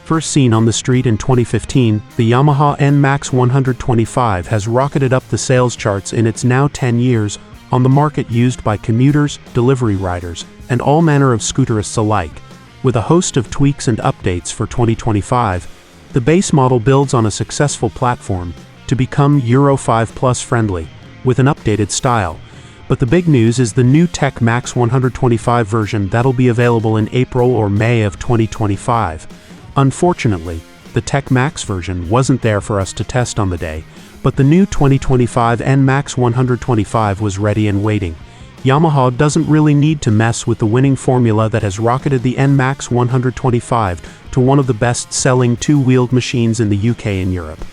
First seen on the street in 2015, the Yamaha NMAX 125 has rocketed up the sales charts in its now 10 years on the market, used by commuters, delivery riders, and all manner of scooterists alike. With a host of tweaks and updates for 2025, the base model builds on a successful platform to become Euro 5 Plus friendly, with an updated style. But the big news is the new Tech Max 125 version that'll be available in April or May of 2025. Unfortunately, the Tech Max version wasn't there for us to test on the day, but the new 2025 NMAX 125 was ready and waiting. Yamaha doesn't really need to mess with the winning formula that has rocketed the NMAX 125 to one of the best-selling two-wheeled machines in the UK and Europe.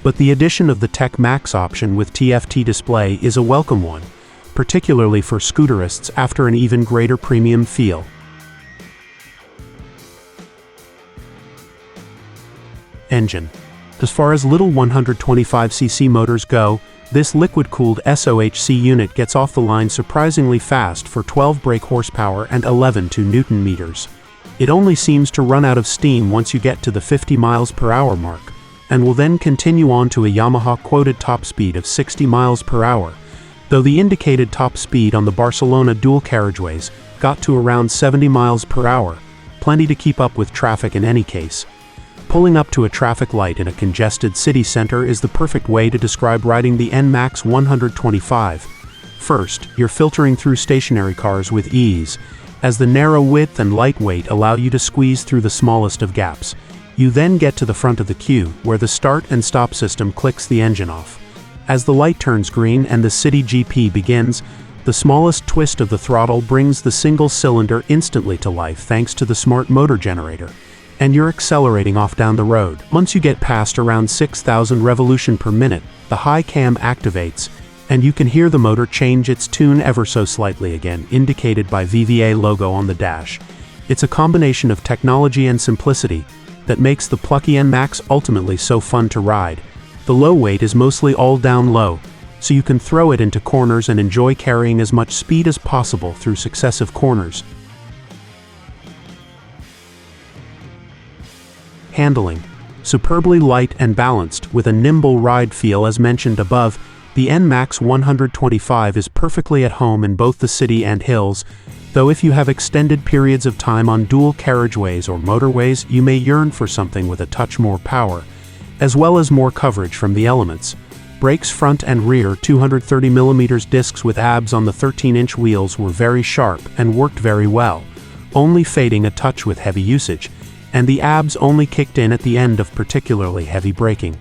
But the addition of the Tech Max option with TFT display is a welcome one, particularly for scooterists after an even greater premium feel. Engine. As far as little 125cc motors go, this liquid-cooled SOHC unit gets off the line surprisingly fast for 12 brake horsepower and 11 Newton meters. It only seems to run out of steam once you get to the 50 miles per hour mark, and will then continue on to a Yamaha quoted top speed of 60 miles per hour, though the indicated top speed on the Barcelona dual carriageways got to around 70 miles per hour, plenty to keep up with traffic in any case. Pulling up to a traffic light in a congested city center is the perfect way to describe riding the NMAX 125. First, you're filtering through stationary cars with ease, as the narrow width and lightweight allow you to squeeze through the smallest of gaps. You then get to the front of the queue, where the start and stop system clicks the engine off. As the light turns green and the city GP begins, the smallest twist of the throttle brings the single cylinder instantly to life thanks to the smart motor generator, and you're accelerating off down the road. Once you get past around 6,000 revolution per minute, the high cam activates, and you can hear the motor change its tune ever so slightly again, indicated by VVA logo on the dash. It's a combination of technology and simplicity that makes the plucky NMAX ultimately so fun to ride. The low weight is mostly all down low, so you can throw it into corners and enjoy carrying as much speed as possible through successive corners. Handling. Superbly light and balanced, with a nimble ride feel as mentioned above, the NMAX 125 is perfectly at home in both the city and hills, though if you have extended periods of time on dual carriageways or motorways, you may yearn for something with a touch more power, as well as more coverage from the elements. Brakes front and rear 230mm discs with ABS on the 13-inch wheels were very sharp and worked very well, only fading a touch with heavy usage, and the ABS only kicked in at the end of particularly heavy braking.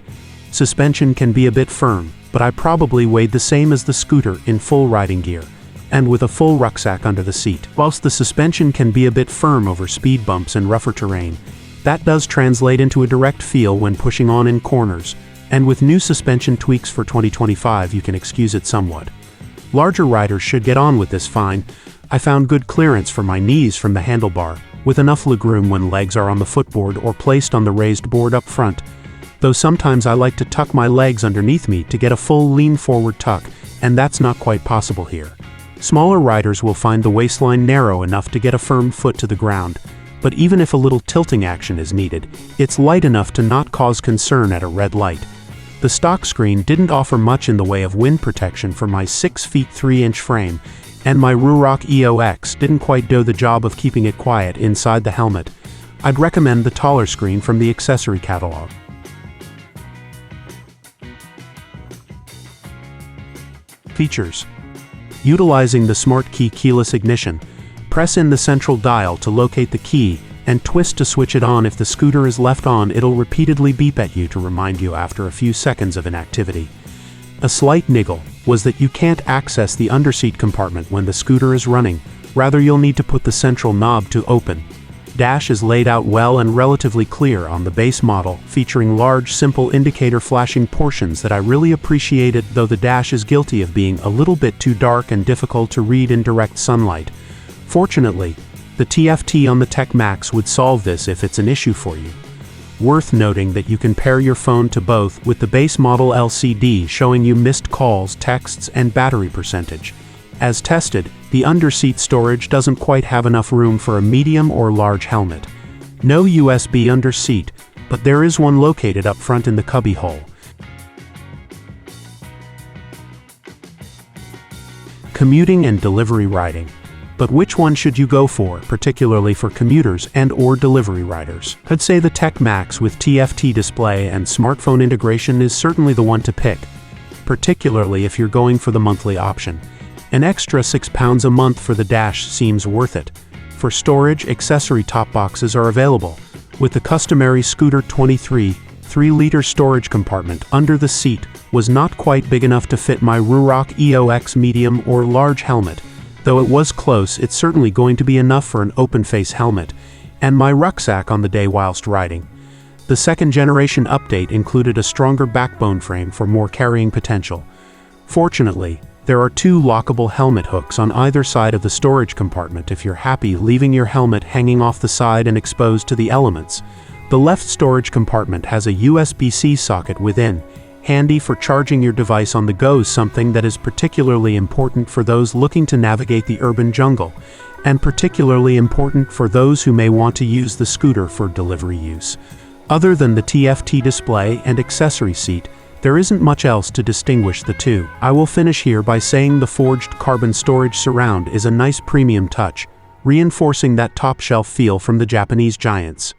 Suspension can be a bit firm, but I probably weighed the same as the scooter in full riding gear, and with a full rucksack under the seat. Whilst the suspension can be a bit firm over speed bumps and rougher terrain, that does translate into a direct feel when pushing on in corners, and with new suspension tweaks for 2025 you can excuse it somewhat. Larger riders should get on with this fine. I found good clearance for my knees from the handlebar, with enough legroom when legs are on the footboard or placed on the raised board up front, though sometimes I like to tuck my legs underneath me to get a full lean forward tuck, and that's not quite possible here. Smaller riders will find the waistline narrow enough to get a firm foot to the ground, but even if a little tilting action is needed, it's light enough to not cause concern at a red light. The stock screen didn't offer much in the way of wind protection for my 6 feet 3-inch frame, and my Ruroc EOX didn't quite do the job of keeping it quiet inside the helmet. I'd recommend the taller screen from the accessory catalog. Features. Utilizing the Smart Key keyless ignition, press in the central dial to locate the key and twist to switch it on. If the scooter is left on, it'll repeatedly beep at you to remind you after a few seconds of inactivity. A slight niggle was that you can't access the underseat compartment when the scooter is running, rather you'll need to put the central knob to open. Dash is laid out well and relatively clear on the base model, featuring large simple indicator flashing portions that I really appreciated, though the dash is guilty of being a little bit too dark and difficult to read in direct sunlight. Fortunately, the TFT on the Tech Max would solve this if it's an issue for you. Worth noting that you can pair your phone to both, with the base model LCD showing you missed calls, texts, and battery percentage. As tested, the underseat storage doesn't quite have enough room for a medium or large helmet. No USB under seat, but there is one located up front in the cubbyhole. Commuting and delivery riding. But which one should you go for, particularly for commuters and/or delivery riders? I'd say the NMAX with TFT display and smartphone integration is certainly the one to pick, particularly if you're going for the monthly option. An extra £6 a month for the dash seems worth it. For storage, accessory top boxes are available, with the customary Scooter 23 3-liter storage compartment under the seat was not quite big enough to fit my Ruroc EOX medium or large helmet. Though it was close, it's certainly going to be enough for an open-face helmet and my rucksack on the day whilst riding. The second-generation update included a stronger backbone frame for more carrying potential. Fortunately, there are 2 lockable helmet hooks on either side of the storage compartment if you're happy leaving your helmet hanging off the side and exposed to the elements. The left storage compartment has a USB-C socket within, handy for charging your device on the go, something that is particularly important for those looking to navigate the urban jungle, and particularly important for those who may want to use the scooter for delivery use. Other than the TFT display and accessory seat, there isn't much else to distinguish the two. I will finish here by saying the forged carbon storage surround is a nice premium touch, reinforcing that top-shelf feel from the Japanese giants.